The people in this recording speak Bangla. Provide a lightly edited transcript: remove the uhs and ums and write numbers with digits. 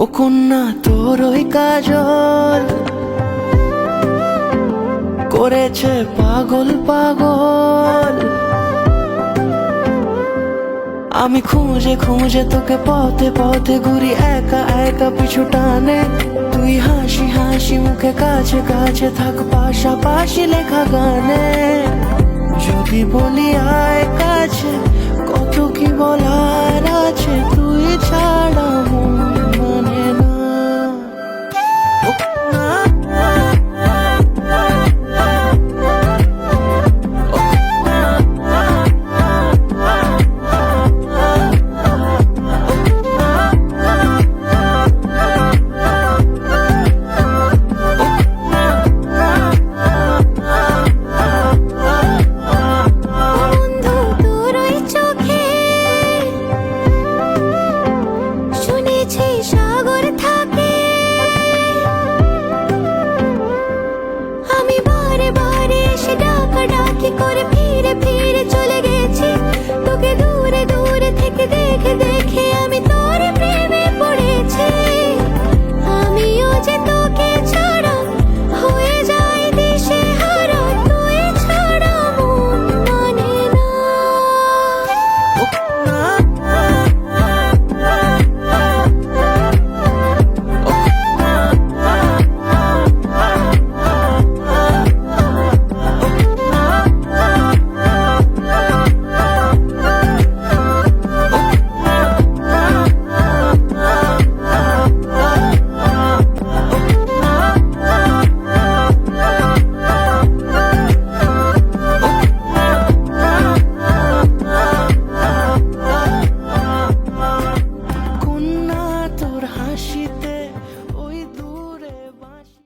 ও কন্যা তোর ওই কাজল করেছে পাগল পাগল। আমি খুঁজে খুঁজে তোকে পথে পথে ঘুরি একা একা পিছু টানে। তুই হাসি হাসি মুখে কাছে কাছে থাক পাশাপাশি লেখা গানে। যদি বলি আয় কাছে কত কি বলার আছে, তুই ছাড়া মন